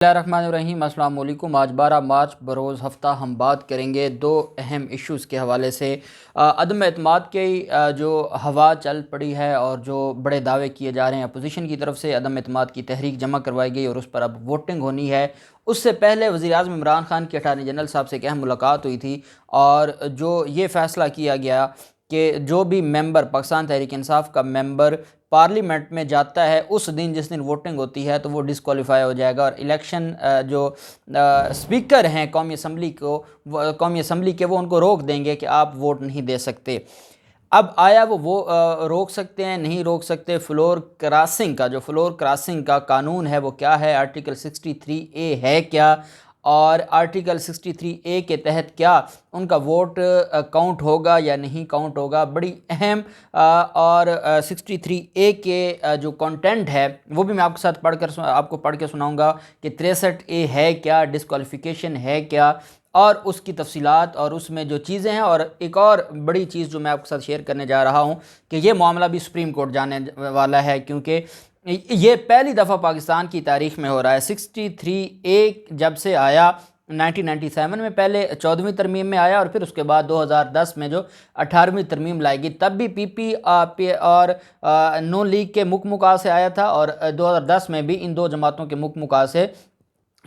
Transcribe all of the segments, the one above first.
Bismillahirrahmanirrahim। السلام علیکم۔ آج 12 مارچ بروز ہفتہ ہم بات کریں گے دو اہم ایشوز کے حوالے سے۔ عدم اعتماد کی جو ہوا چل پڑی ہے اور جو بڑے دعوے کیے جا رہے ہیں اپوزیشن کی طرف سے، عدم اعتماد کی تحریک جمع کروائی گئی اور اس پر اب ووٹنگ ہونی ہے۔ اس سے پہلے وزیر اعظم عمران خان کی اٹارنی جنرل صاحب سے ایک اہم ملاقات ہوئی تھی اور جو یہ فیصلہ کیا گیا کہ جو بھی ممبر پاکستان تحریک انصاف کا ممبر پارلیمنٹ میں جاتا ہے اس دن جس دن ووٹنگ ہوتی ہے تو وہ ڈسکوالیفائی ہو جائے گا، اور الیکشن جو اسپیکر ہیں قومی اسمبلی کے وہ ان کو روک دیں گے کہ آپ ووٹ نہیں دے سکتے۔ اب آیا وہ روک سکتے ہیں نہیں روک سکتے؟ فلور کراسنگ کا قانون ہے وہ کیا ہے؟ آرٹیکل 63A ہے کیا؟ اور آرٹیکل 63A کے تحت کیا ان کا ووٹ کاؤنٹ ہوگا یا نہیں کاؤنٹ ہوگا؟ بڑی اہم اور 63A کے جو کنٹینٹ ہے وہ بھی میں آپ کے ساتھ آپ کو پڑھ کے سناؤں گا کہ 63A ہے کیا، ڈسکوالیفیکیشن ہے کیا، اور اس کی تفصیلات اور اس میں جو چیزیں ہیں۔ اور ایک اور بڑی چیز جو میں آپ کے ساتھ شیئر کرنے جا رہا ہوں کہ یہ معاملہ بھی سپریم کورٹ جانے والا ہے، کیونکہ یہ پہلی دفعہ پاکستان کی تاریخ میں ہو رہا ہے۔ 63A جب سے آیا 1997 میں، پہلے 14ویں ترمیم میں آیا اور پھر اس کے بعد 2010 میں جو 18ویں ترمیم لائے گی، تب بھی پی پی اور نون لیگ کے مکمکا سے آیا تھا، اور 2010 میں بھی ان دو جماعتوں کے مکمکا سے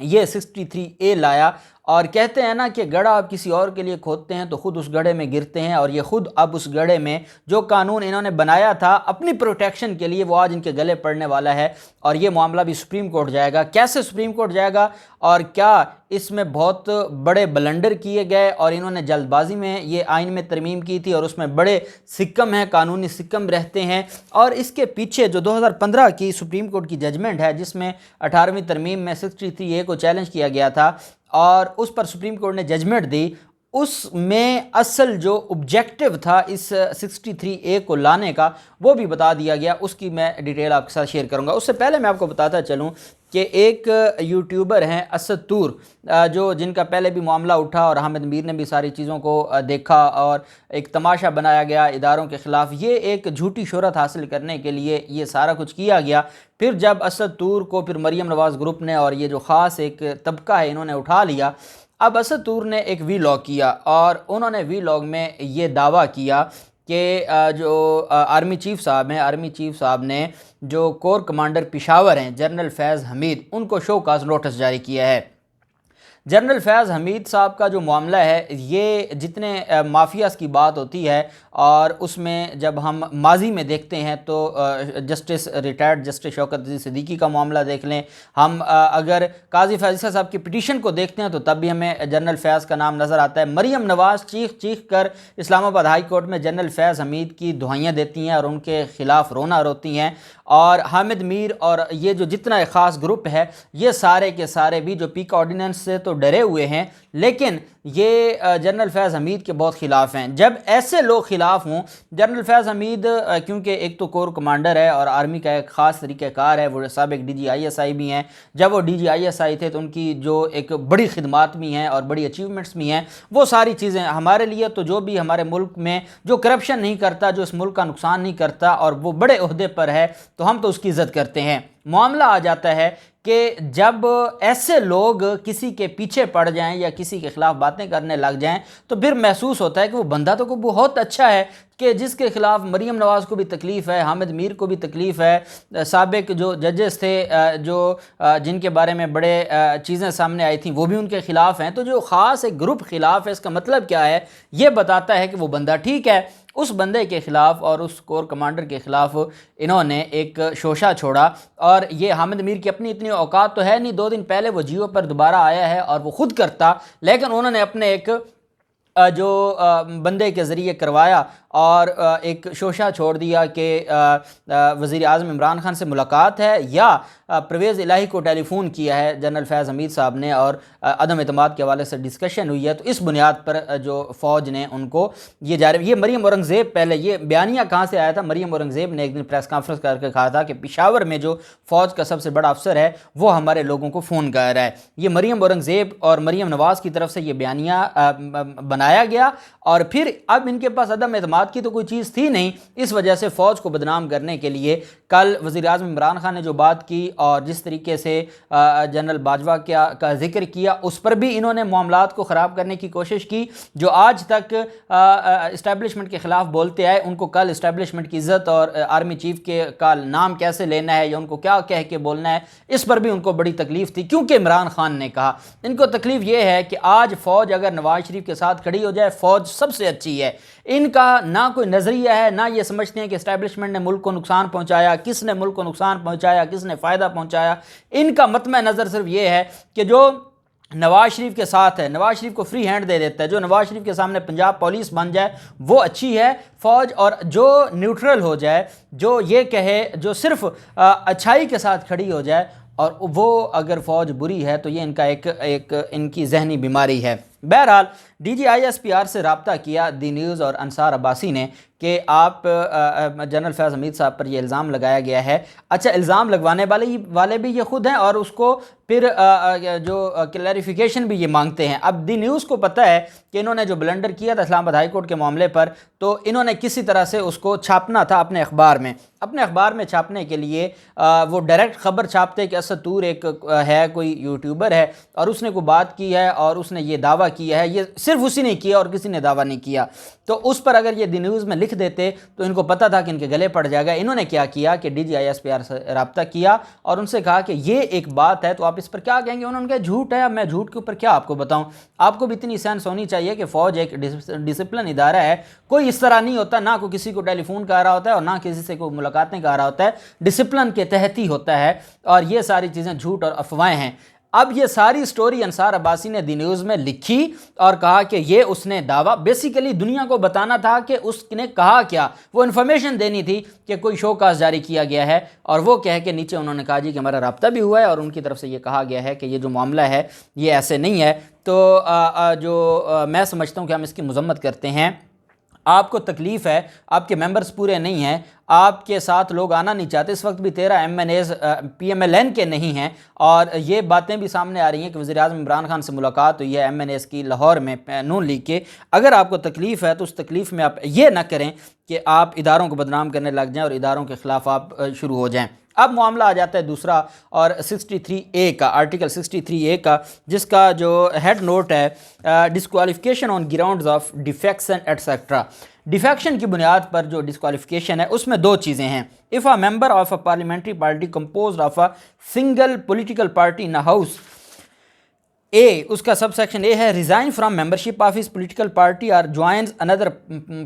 یہ 63A لایا۔ اور کہتے ہیں نا کہ گڑھا آپ کسی اور کے لیے کھودتے ہیں تو خود اس گڑھے میں گرتے ہیں، اور یہ خود اب اس گڑھے میں جو قانون انہوں نے بنایا تھا اپنی پروٹیکشن کے لیے وہ آج ان کے گلے پڑنے والا ہے، اور یہ معاملہ بھی سپریم کورٹ جائے گا۔ کیسے سپریم کورٹ جائے گا اور کیا اس میں بہت بڑے بلنڈر کیے گئے اور انہوں نے جلد بازی میں یہ آئین میں ترمیم کی تھی اور اس میں بڑے سکم ہیں، قانونی سکم رہتے ہیں، اور اس کے پیچھے جو 2015 کی سپریم کورٹ کی ججمنٹ ہے جس میں 18ویں ترمیم میں 63A کو چیلنج کیا گیا تھا اور اس پر سپریم کورٹ نے ججمنٹ دی، اس میں اصل جو آبجیکٹو تھا اس 63A کو لانے کا وہ بھی بتا دیا گیا۔ اس کی میں ڈیٹیل آپ کے ساتھ شیئر کروں گا۔ اس سے پہلے میں آپ کو بتاتا چلوں کہ ایک یوٹیوبر ہیں اسد طور، جن کا پہلے بھی معاملہ اٹھا اور حامد میر نے بھی ساری چیزوں کو دیکھا اور ایک تماشا بنایا گیا اداروں کے خلاف۔ یہ ایک جھوٹی شہرت حاصل کرنے کے لیے یہ سارا کچھ کیا گیا۔ پھر جب اسد طور کو پھر مریم نواز گروپ نے اور یہ جو خاص ایک طبقہ ہے انہوں نے اٹھا لیا، اب اسد طور نے ایک وی لاگ کیا اور انہوں نے وی لاگ میں یہ دعویٰ کیا کہ جو آرمی چیف صاحب نے جو کور کمانڈر پشاور ہیں جنرل فیض حمید، ان کو شو کاز نوٹس جاری کیا ہے۔ جنرل فیض حمید صاحب کا جو معاملہ ہے، یہ جتنے مافیاز کی بات ہوتی ہے اور اس میں جب ہم ماضی میں دیکھتے ہیں تو ریٹائرڈ جسٹس شوکت عزیز صدیقی کا معاملہ دیکھ لیں، ہم اگر قاضی فیض صاحب کی پٹیشن کو دیکھتے ہیں تو تب بھی ہمیں جنرل فیض کا نام نظر آتا ہے۔ مریم نواز چیخ کر اسلام آباد ہائی کورٹ میں جنرل فیض حمید کی دہائیاں دیتی ہیں اور ان کے خلاف رونا روتی ہیں، اور حامد میر اور یہ جو جتنا ایک خاص گروپ ہے یہ سارے کے سارے بھی جو پیک آرڈیننس سے تو ڈرے ہوئے ہیں، لیکن یہ جنرل فیض حمید کے بہت خلاف ہیں۔ جب ایسے لوگ خلاف ہوں، جنرل فیض حمید کیونکہ ایک تو کور کمانڈر ہے اور آرمی کا ایک خاص طریقہ کار ہے، وہ سابق DGISI بھی ہیں، جب وہ DGISI تھے تو ان کی جو ایک بڑی خدمات بھی ہیں اور بڑی اچیومنٹس بھی ہیں، وہ ساری چیزیں ہمارے لیے تو جو بھی ہمارے ملک میں جو کرپشن نہیں کرتا، جو اس ملک کا نقصان نہیں کرتا اور وہ بڑے عہدے پر ہے تو ہم تو اس کی عزت کرتے ہیں۔ معاملہ آ جاتا ہے کہ جب ایسے لوگ کسی کے پیچھے پڑ جائیں یا کسی کے خلاف باتیں کرنے لگ جائیں تو پھر محسوس ہوتا ہے کہ وہ بندہ تو بہت اچھا ہے، کہ جس کے خلاف مریم نواز کو بھی تکلیف ہے، حامد میر کو بھی تکلیف ہے، سابق جو ججز تھے جن کے بارے میں بڑے چیزیں سامنے آئی تھیں وہ بھی ان کے خلاف ہیں، تو جو خاص ایک گروپ خلاف ہے، اس کا مطلب کیا ہے؟ یہ بتاتا ہے کہ وہ بندہ ٹھیک ہے۔ اس بندے کے خلاف اور اس کور کمانڈر کے خلاف انہوں نے ایک شوشہ چھوڑا، اور یہ حامد میر کی اپنی اتنی اوقات تو ہے نہیں، 2 دن پہلے وہ جیو پر دوبارہ آیا ہے اور وہ خود کرتا، لیکن انہوں نے اپنے ایک جو بندے کے ذریعے کروایا اور ایک شوشہ چھوڑ دیا کہ وزیر اعظم عمران خان سے ملاقات ہے یا پرویز الہی کو ٹیلی فون کیا ہے جنرل فیض حمید صاحب نے اور عدم اعتماد کے حوالے سے ڈسکشن ہوئی ہے، تو اس بنیاد پر جو فوج نے ان کو یہ جاری، یہ مریم اورنگزیب، پہلے یہ بیانیہ کہاں سے آیا تھا؟ مریم اورنگزیب نے ایک دن پریس کانفرنس کر کے کہا تھا کہ پشاور میں جو فوج کا سب سے بڑا افسر ہے وہ ہمارے لوگوں کو فون کر رہا ہے۔ یہ مریم اورنگزیب اور مریم نواز کی طرف سے یہ بیانیہ بنایا گیا، اور پھر اب ان کے پاس عدم اعتماد معاملات کی تو کوئی چیز تھی نہیں، اس وجہ سے فوج کو بدنام کرنے کے لیے کل وزیر اعظم عمران خان نے جو بات کی اور جس طریقے سے جنرل باجوہ کا ذکر کیا، اس پر بھی انہوں نے معاملات کو خراب کرنے کی کوشش کی۔ جو آج تک اسٹیبلشمنٹ کے خلاف بولتے آئے، ان کو کل اسٹیبلشمنٹ کی عزت اور آرمی چیف کے کا نام کیسے لینا ہے یا ان کو کیا کہہ کے بولنا ہے، اس پر بھی ان کو بڑی تکلیف تھی، کیونکہ عمران خان نے کہا۔ ان کو تکلیف یہ ہے کہ آج فوج اگر نواز شریف کے ساتھ کھڑی ہو جائے، فوج سب سے اچھی ہے۔ ان کا نہ کوئی نظریہ ہے، نہ یہ سمجھتے ہیں کہ اسٹیبلشمنٹ نے ملک کو نقصان پہنچایا، کس نے ملک کو نقصان پہنچایا، کس نے فائدہ پہنچایا۔ ان کا مطمع نظر صرف یہ ہے کہ جو نواز شریف کے ساتھ ہے، نواز شریف کو فری ہینڈ دے دیتا ہے، جو نواز شریف کے سامنے پنجاب پولیس بن جائے وہ اچھی ہے فوج، اور جو نیوٹرل ہو جائے، جو یہ کہے، جو صرف اچھائی کے ساتھ کھڑی ہو جائے، اور وہ اگر فوج بری ہے تو یہ ان کا ایک ان کی ذہنی بیماری ہے۔ بہرحال D G I S P R سے رابطہ کیا دی نیوز اور انصار عباسی نے کہ آپ جنرل فیاض حمید صاحب پر یہ الزام لگایا گیا ہے۔ اچھا، الزام لگوانے والے بھی یہ خود ہیں اور اس کو پھر جو کلیریفیکیشن بھی یہ مانگتے ہیں۔ اب دی نیوز کو پتہ ہے کہ انہوں نے جو بلنڈر کیا تھا اسلام آباد ہائی کورٹ کے معاملے پر، تو انہوں نے کسی طرح سے اس کو چھاپنا تھا اپنے اخبار میں۔ اپنے اخبار میں چھاپنے کے لیے وہ ڈائریکٹ خبر چھاپتے کہ اسد طور ایک ہے، کوئی یوٹیوبر ہے اور اس نے کوئی بات کی ہے اور اس نے یہ دعویٰ کیا ہے، یہ صرف اسی نے کیا اور کسی نے دعویٰ نہیں کیا، تو اس پر اگر یہ دی نیوز میں لکھ دیتے تو ان کو پتہ تھا کہ ان کے گلے پڑ جائے گا۔ انہوں نے کیا کیا کہ D G I S P R سے رابطہ کیا اور ان سے کہا کہ یہ ایک بات ہے تو آپ اس پر کیا کہیں گے۔ انہوں نے کہا جھوٹ ہے، اب میں جھوٹ کے اوپر کیا آپ کو بتاؤں، آپ کو بھی اتنی سینس ہونی چاہیے کہ فوج ایک ڈسپلن ادارہ ہے، کوئی اس طرح نہیں ہوتا، نہ کوئی کسی کو ٹیلی فون کر رہا ہوتا ہے اور نہ کسی سے کوئی ملاقاتیں کر رہا ہوتا ہے، ڈسپلن کے تحت ہی ہوتا ہے، اور یہ ساری چیزیں جھوٹ اور افواہیں ہیں۔ اب یہ ساری سٹوری انصار عباسی نے دی نیوز میں لکھی اور کہا کہ یہ اس نے دعویٰ، بیسیکلی دنیا کو بتانا تھا کہ اس نے کہا کیا، وہ انفارمیشن دینی تھی کہ کوئی شو کاس جاری کیا گیا ہے، اور وہ کہہ کے نیچے انہوں نے کہا جی کہ ہمارا رابطہ بھی ہوا ہے اور ان کی طرف سے یہ کہا گیا ہے کہ یہ جو معاملہ ہے یہ ایسے نہیں ہے۔ تو جو میں سمجھتا ہوں کہ ہم اس کی مذمت کرتے ہیں۔ آپ کو تکلیف ہے، آپ کے ممبرز پورے نہیں ہیں، آپ کے ساتھ لوگ آنا نہیں چاہتے، اس وقت بھی 13 M N As P M L N کے نہیں ہیں، اور یہ باتیں بھی سامنے آ رہی ہیں کہ وزیر اعظم عمران خان سے ملاقات ہوئی ہے ایم این ایز کی لاہور میں نون لیگ کے۔ اگر آپ کو تکلیف ہے تو اس تکلیف میں آپ یہ نہ کریں کہ آپ اداروں کو بدنام کرنے لگ جائیں اور اداروں کے خلاف آپ شروع ہو جائیں۔ اب معاملہ آ جاتا ہے دوسرا اور 63A کا، آرٹیکل 63A کا، جس کا جو ہیڈ نوٹ ہے disqualification on grounds of defection et cetera. Defection کی بنیاد پر جو ڈسکوالیفیکیشن ہے اس میں دو چیزیں ہیں۔ If a member of a parliamentary party composed of a single political party in house A, اس کا سب سیکشن اے ہے، resign from membership of his political party اور جوائنز اندر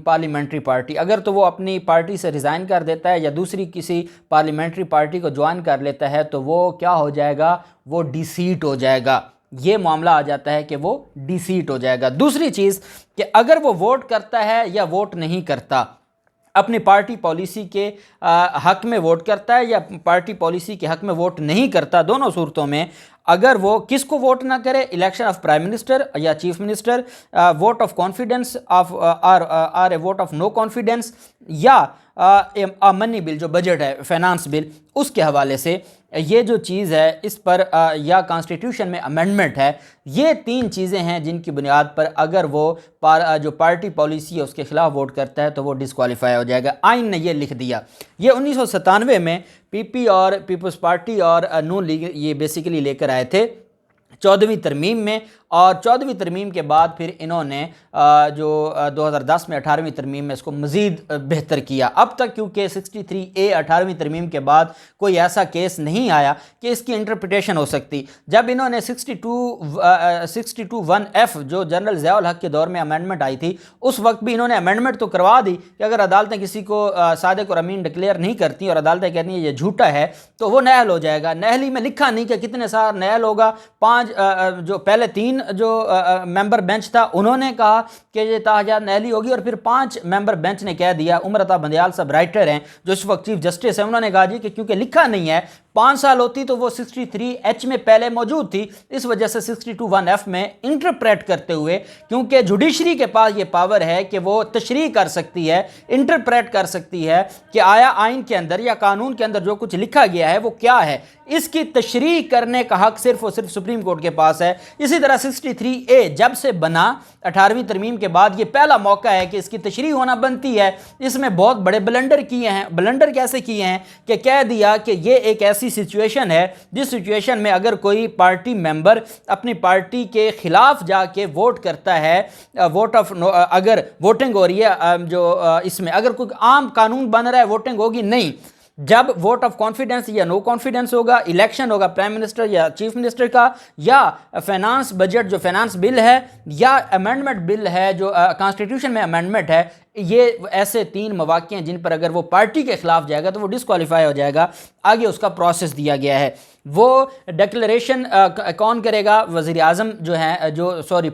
پارلیمنٹری پارٹی، اگر تو وہ اپنی پارٹی سے resign کر دیتا ہے یا دوسری کسی پارلیمنٹری پارٹی کو جوائن کر لیتا ہے تو وہ کیا ہو جائے گا، وہ ڈی سیٹ ہو جائے گا۔ یہ معاملہ آ جاتا ہے کہ وہ ڈی سیٹ ہو جائے گا۔ دوسری چیز کہ اگر وہ ووٹ کرتا ہے یا ووٹ نہیں کرتا، اپنی پارٹی پالیسی کے حق میں ووٹ کرتا ہے یا پارٹی پالیسی کے حق میں ووٹ نہیں کرتا، دونوں صورتوں میں اگر وہ کس کو ووٹ نہ کرے، الیکشن آف پرائم منسٹر یا chief minister, vote of confidence or a vote of no confidence, یا منی بل جو بجٹ ہے، فائنانس بل، اس کے حوالے سے یہ جو چیز ہے اس پر یا کانسٹیٹیوشن میں امینڈمنٹ ہے، یہ تین چیزیں ہیں جن کی بنیاد پر اگر وہ جو پارٹی پالیسی ہے اس کے خلاف ووٹ کرتا ہے تو وہ ڈسکوالیفائی ہو جائے گا۔ آئین نے یہ لکھ دیا۔ یہ 1997 میں پی پی اور پیپلز پارٹی اور نون لیگ یہ بیسیکلی لے کر آئے تھے 14ویں ترمیم میں، اور 14ویں ترمیم کے بعد پھر انہوں نے جو 2010 میں 18ویں ترمیم میں اس کو مزید بہتر کیا۔ اب تک کیونکہ 63A 18ویں ترمیم کے بعد کوئی ایسا کیس نہیں آیا کہ اس کی انٹرپریٹیشن ہو سکتی۔ جب انہوں نے 62(1)(f) جو جنرل ضیاء الحق کے دور میں امینڈمنٹ آئی تھی، اس وقت بھی انہوں نے امینڈمنٹ تو کروا دی کہ اگر عدالتیں کسی کو صادق اور امین ڈکلیئر نہیں کرتی اور عدالتیں کہتی ہیں یہ جھوٹا ہے تو وہ نہل ہو جائے گا۔ نہلی میں لکھا نہیں کہ کتنے سال نہل ہوگا، 5 جو پہلے 3 جو ممبر بینچ تھا انہوں نے کہا کہ یہ تاحجات نہلی ہوگی، اور پھر 5 ممبر بینچ نے کہہ دیا، عمر عطا بندیال صاحب رائٹر ہیں جو اس وقت چیف جسٹس ہیں، انہوں نے کہا جی کہ کیونکہ لکھا نہیں ہے 5 سال ہوتی تو وہ 63H میں پہلے موجود تھی، اس وجہ سے 62(1)F میں انٹرپریٹ کرتے ہوئے، کیونکہ جوڈیشری کے پاس یہ پاور ہے کہ وہ تشریح کر سکتی ہے، انٹرپریٹ کر سکتی ہے کہ آیا آئین کے اندر یا قانون کے اندر جو کچھ لکھا گیا ہے وہ کیا ہے، اس کی تشریح کرنے کا حق صرف اور صرف سپریم کورٹ کے پاس ہے۔ اسی طرح 63A جب سے بنا 18ویں ترمیم کے بعد یہ پہلا موقع ہے کہ اس کی تشریح ہونا بنتی ہے۔ اس میں بہت بڑے بلنڈر کیے ہیں۔ بلنڈر کیسے کیے ہیں کہ کہہ دیا کہ یہ ایک ایسی سچویشن ہے جس سچویشن میں اگر کوئی پارٹی ممبر اپنی پارٹی کے خلاف جا کے ووٹ کرتا ہے، ووٹ آف نو، اگر ووٹنگ ہو رہی ہے، جو اس میں اگر کوئی عام قانون بن رہا ہے ووٹنگ ہوگی نہیں، جب ووٹ آف کانفیڈنس یا نو کانفیڈنس ہوگا، الیکشن ہوگا پرائم منسٹر یا چیف منسٹر کا، یا فینانس بجٹ جو فینانس بل ہے، یا امینڈمنٹ بل ہے جو کانسٹیٹیوشن میں امینڈمنٹ ہے، یہ ایسے 3 مواقع ہیں جن پر اگر وہ پارٹی کے خلاف جائے گا تو وہ ڈسکوالیفائی ہو جائے گا۔ آگے اس کا پروسیس دیا گیا ہے۔ وہ ڈکلیریشن کون کرے گا؟ وزیر اعظم جو ہیں،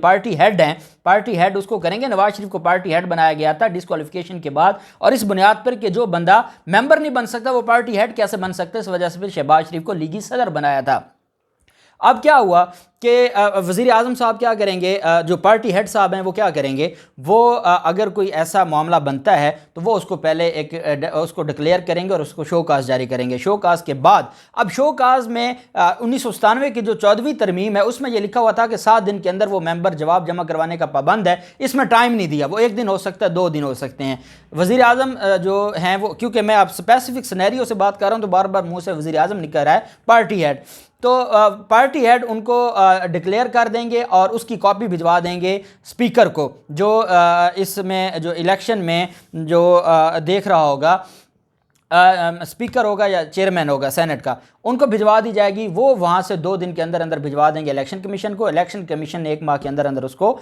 پارٹی ہیڈ ہیں، پارٹی ہیڈ اس کو کریں گے۔ نواز شریف کو پارٹی ہیڈ بنایا گیا تھا ڈسکوالیفیکیشن کے بعد، اور اس بنیاد پر کہ جو بندہ ممبر نہیں بن سکتا وہ پارٹی ہیڈ کیسے بن سکتا ہے، اس وجہ سے پھر شہباز شریف کو لیگی صدر بنایا تھا۔ اب کیا ہوا کہ وزیر اعظم صاحب کیا کریں گے، جو پارٹی ہیڈ صاحب ہیں وہ کیا کریں گے، وہ اگر کوئی ایسا معاملہ بنتا ہے تو وہ اس کو پہلے اس کو ڈکلیئر کریں گے اور اس کو شو کاز جاری کریں گے۔ شو کاز کے بعد، اب شو کاز میں 1997 کی جو 14ویں ترمیم ہے اس میں یہ لکھا ہوا تھا کہ 7 دن کے اندر وہ ممبر جواب جمع کروانے کا پابند ہے، اس میں ٹائم نہیں دیا، وہ 1 دن ہو سکتا ہے، 2 دن ہو سکتے ہیں۔ وزیر اعظم جو ہیں وہ، کیونکہ میں اب اسپیسیفک سینیریو سے بات کر رہا ہوں تو بار بار منہ سے وزیر اعظم نکل رہا ہے، پارٹی ہیڈ، تو پارٹی ہیڈ ان کو ڈکلیئر کر دیں گے اور اس کی کاپی بھجوا دیں گے اسپیکر کو، جو اس میں جو الیکشن میں جو دیکھ رہا ہوگا، اسپیکر ہوگا یا چیئرمین ہوگا سینٹ کا، ان کو بھجوا دی جائے گی۔ وہ وہاں سے 2 دن کے اندر اندر بھجوا دیں گے الیکشن کمیشن کو۔ الیکشن کمیشن نے 1 ماہ کے اندر اندر اس کو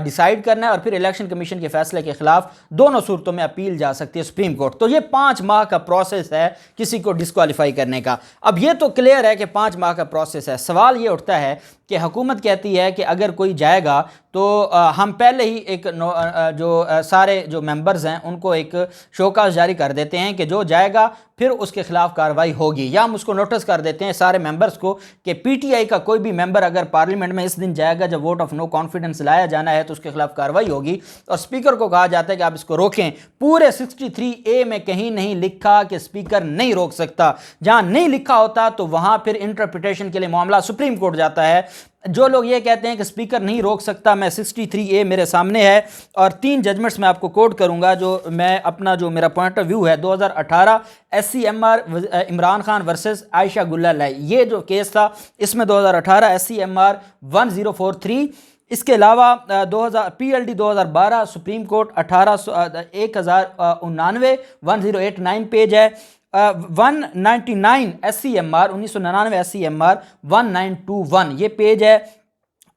ڈیسائیڈ کرنا ہے، اور پھر الیکشن کمیشن کے فیصلے کے خلاف دونوں صورتوں میں اپیل جا سکتی ہے سپریم کورٹ۔ تو یہ 5 ماہ کا پروسیس ہے کسی کو ڈسکوالیفائی کرنے کا۔ اب یہ تو کلیئر ہے کہ 5 ماہ کا پروسیس ہے۔ سوال یہ اٹھتا ہے کہ حکومت کہتی ہے کہ اگر کوئی جائے گا تو ہم پہلے ہی ایک جو سارے جو ممبرز ہیں ان کو ایک شوکاز جاری کر دیتے ہیں کہ جو جائے گا پھر اس کے خلاف کارروائی ہوگی، یا ہم اس کو نوٹس کر دیتے ہیں سارے ممبرز کو کہ پی ٹی آئی کا کوئی بھی ممبر اگر پارلیمنٹ میں اس دن جائے گا جب ووٹ آف نو کانفیڈنس لایا جانا ہے تو اس کے خلاف کارروائی ہوگی، اور اسپیکر کو کہا جاتا ہے کہ آپ اس کو روکیں۔ پورے 63A میں کہیں نہیں لکھا کہ اسپیکر نہیں روک سکتا۔ جہاں نہیں لکھا ہوتا تو وہاں پھر انٹرپریٹیشن کے لیے معاملہ سپریم کورٹ جاتا ہے۔ جو لوگ یہ کہتے ہیں کہ اسپیکر نہیں روک سکتا، میں 63A میرے سامنے ہے اور 3 ججمنٹس میں آپ کو کوٹ کروں گا، جو میں اپنا جو میرا پوائنٹ آف ویو ہے۔ 2018 SCMR عمران خان ورسز عائشہ گلہ، یہ جو کیس تھا اس میں 2018 SCMR 1043، اس کے علاوہ PLD 2012 سپریم کورٹ 1089 1089 پیج ہے، 199 SCMR 1999 SCMR 1921 یہ پیج ہے،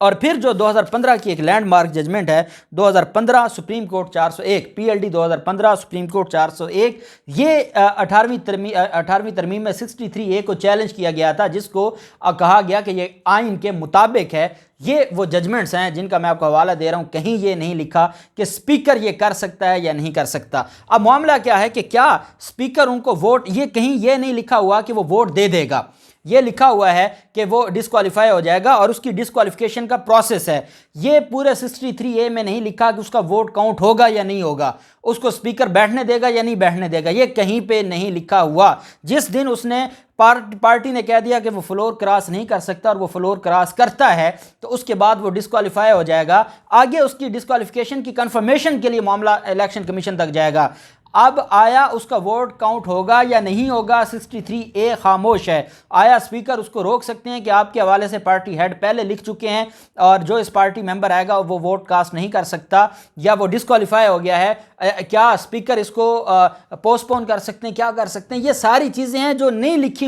اور پھر جو 2015 کی ایک لینڈ مارک ججمنٹ ہے 2015 supreme court 401 PLD 2015 supreme court 401، یہ 18ویں ترمیم میں 63A کو چیلنج کیا گیا تھا، جس کو کہا گیا کہ یہ آئین کے مطابق ہے۔ یہ وہ ججمنٹس ہیں جن کا میں آپ کو حوالہ دے رہا ہوں، کہیں یہ نہیں لکھا کہ اسپیکر یہ کر سکتا ہے یا نہیں کر سکتا۔ اب معاملہ کیا ہے کہ کیا اسپیکر ان کو ووٹ، یہ کہیں یہ نہیں لکھا ہوا کہ وہ ووٹ دے دے گا، یہ لکھا ہوا ہے کہ وہ ڈسکوالیفائی ہو جائے گا اور اس کی ڈسکوالیفیکیشن کا پروسیس ہے۔ یہ پورے 63A میں نہیں لکھا کہ اس کا ووٹ کاؤنٹ ہوگا یا نہیں ہوگا، اس کو اسپیکر بیٹھنے دے گا یا نہیں بیٹھنے دے گا، یہ کہیں پہ نہیں لکھا ہوا۔ جس دن اس نے پارٹی نے کہہ دیا کہ وہ فلور کراس نہیں کر سکتا اور وہ فلور کراس کرتا ہے تو اس کے بعد وہ ڈسکوالیفائی ہو جائے گا۔ آگے اس کی ڈسکوالیفیکیشن کی کنفرمیشن کے لیے معاملہ الیکشن کمیشن تک جائے گا۔ اب آیا اس کا ووٹ کاؤنٹ ہوگا یا نہیں ہوگا، 63A خاموش ہے۔ آیا اسپیکر اس کو روک سکتے ہیں کہ آپ کے حوالے سے پارٹی ہیڈ پہلے لکھ چکے ہیں اور جو اس پارٹی ممبر آئے گا وہ ووٹ کاسٹ نہیں کر سکتا یا وہ ڈسکوالیفائی ہو گیا ہے، کیا اسپیکر اس کو پوسٹ پون کر سکتے ہیں، کیا کر سکتے ہیں؟ یہ ساری چیزیں ہیں جو نہیں لکھی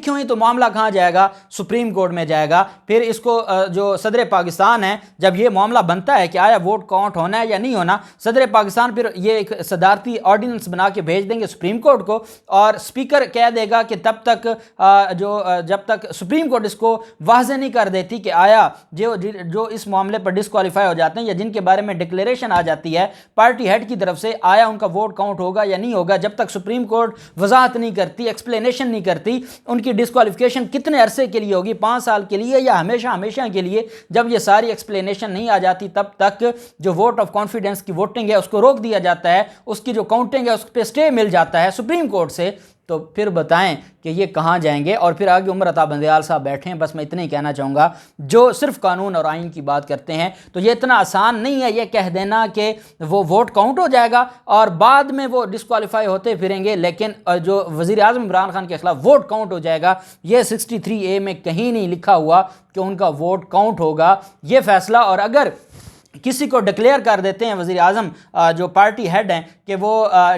ہوئی تو معاملہ کہاں جائے گا؟ سپریم کورٹ میں جائے گا۔ پھر اس کو جو صدر پاکستان ہے، جب یہ معاملہ بنتا ہے کہ آیا ووٹ کاؤنٹ ہونا ہے یا نہیں ہونا، صدر پاکستان پھر یہ ایک صدارتی آرڈیننس بنا کے بھیج دیں گے سپریم کورٹ کو، اور اسپیکر کہہ دے گا کہ جب تک سپریم کورٹ اس کو واضح نہیں کر دیتی کہ آیا جو اس معاملے پر ڈسکوالیفائی ہو جاتے ہیں یا جن کے بارے میں ڈکلیریشن آ جاتی ہے، پارٹی پارٹی ہیڈ کی طرف سے آیا ان کا ووٹ کاؤنٹ ہوگا یا نہیں ہوگا، جب تک سپریم کورٹ وضاحت نہیں کرتی، ایکسپلینیشن نہیں کرتی ان کی ڈسکوالیفیکیشن کتنے عرصے کے لیے ہوگی، 5 سال کے لیے یا ہمیشہ کے لیے، جب یہ ساری ایکسپلینیشن نہیں آ جاتی تب تک جو ووٹ آف کانفیڈنس کی ووٹنگ ہے اس کو روک دیا جاتا ہے، اس کی جو کاؤنٹنگ ہے اس پہ اسٹے مل جاتا ہے سپریم کورٹ سے، تو پھر بتائیں کہ یہ کہاں جائیں گے۔ اور پھر آگے عمر عطا بندیال صاحب بیٹھے ہیں، بس میں اتنا ہی کہنا چاہوں گا، جو صرف قانون اور آئین کی بات کرتے ہیں تو یہ اتنا آسان نہیں ہے یہ کہہ دینا کہ وہ ووٹ کاؤنٹ ہو جائے گا اور بعد میں وہ ڈسکوالیفائی ہوتے پھریں گے، لیکن جو وزیر اعظم عمران خان کے خلاف ووٹ کاؤنٹ ہو جائے گا، یہ 63A میں کہیں نہیں لکھا ہوا کہ ان کا ووٹ کاؤنٹ ہوگا۔ یہ فیصلہ، اور اگر کسی کو ڈکلیئر کر دیتے ہیں وزیر اعظم جو پارٹی ہیڈ ہیں کہ وہ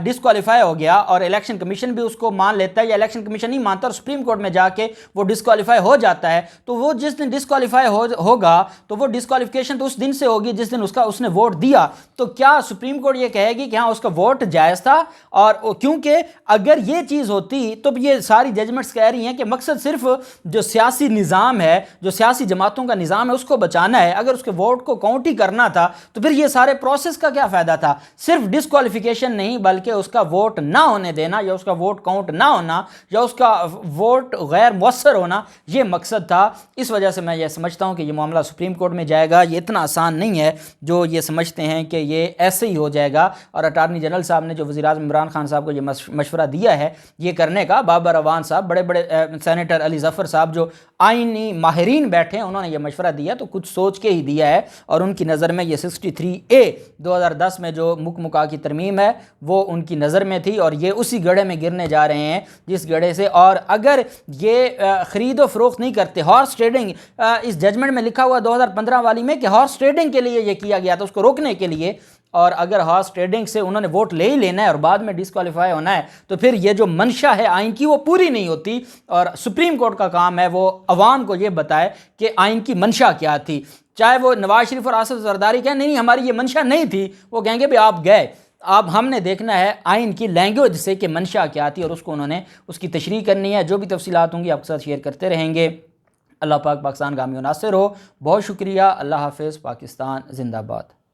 ڈسکوالیفائی ہو گیا اور الیکشن کمیشن بھی اس کو مان لیتا ہے یا الیکشن کمیشن نہیں مانتا اور سپریم کورٹ میں جا کے وہ ڈسکوالیفائی ہو جاتا ہے، تو وہ جس دن ڈسکوالیفائی ہوگا تو وہ ڈسکوالیفیکیشن تو اس دن سے ہوگی جس دن اس نے ووٹ دیا، تو کیا سپریم کورٹ یہ کہے گی کہ ہاں اس کا ووٹ جائز تھا؟ اور کیونکہ اگر یہ چیز ہوتی تو یہ ساری ججمنٹس کہہ رہی ہیں کہ مقصد صرف جو سیاسی نظام ہے، جو سیاسی جماعتوں کا نظام ہے اس کو بچانا ہے، اگر اس کے ووٹ کو کاؤنٹ ہی کرنا تھا تو پھر یہ سارے پروسیس کا کیا فائدہ تھا؟ صرف ڈسکوالیفیکیشن نہیں بلکہ اس کا ووٹ نہ ہونے دینا یا اس کا ووٹ کاؤنٹ نہ ہونا یا اس کا ووٹ غیر مؤثر ہونا، یہ مقصد تھا۔ اس وجہ سے میں یہ سمجھتا ہوں کہ یہ معاملہ سپریم کورٹ میں جائے گا، یہ اتنا آسان نہیں ہے جو یہ سمجھتے ہیں کہ یہ ایسے ہی ہو جائے گا۔ اور اٹارنی جنرل صاحب نے جو وزیر اعظم عمران خان صاحب کو یہ مشورہ دیا ہے یہ کرنے کا، بابر اعوان صاحب، بڑے سینیٹر علی ظفر صاحب جو آئینی ماہرین بیٹھے ہیں، انہوں نے یہ مشورہ دیا تو کچھ سوچ کے ہی دیا ہے، اور ان کی نظر میں یہ 63A 2010 میں جو مکا کی ترمیم ہے وہ ان کی نظر میں تھی، اور یہ اسی گڑھے میں گرنے جا رہے ہیں جس گڑھے سے، اور اگر یہ خرید و فروخت نہیں کرتے، ہارس ٹریڈنگ، اس ججمنٹ میں لکھا ہوا 2015 والی میں کہ ہارس ٹریڈنگ کے لیے یہ کیا گیا تھا، اس کو روکنے کے لیے، اور اگر ہارس ٹریڈنگ سے انہوں نے ووٹ لے ہی لینا ہے اور بعد میں ڈسکوالیفائی ہونا ہے تو پھر یہ جو منشا ہے آئین کی وہ پوری نہیں ہوتی، اور سپریم کورٹ کا کام ہے وہ عوام کو یہ بتائے کہ آئین کی منشا کیا تھی۔ چاہے وہ نواز شریف اور آصف زرداری کہیں نہیں ہماری یہ منشا نہیں تھی، وہ کہیں گے بھی آپ گئے، اب ہم نے دیکھنا ہے آئین کی لینگویج سے کہ منشا کیا تھی، اور اس کو انہوں نے اس کی تشریح کرنی ہے۔ جو بھی تفصیلات ہوں گی آپ کے ساتھ شیئر کرتے رہیں گے۔ اللہ پاک پاکستان گامی و ناصر ہو۔ بہت شکریہ، اللہ حافظ، پاکستان زندہ باد۔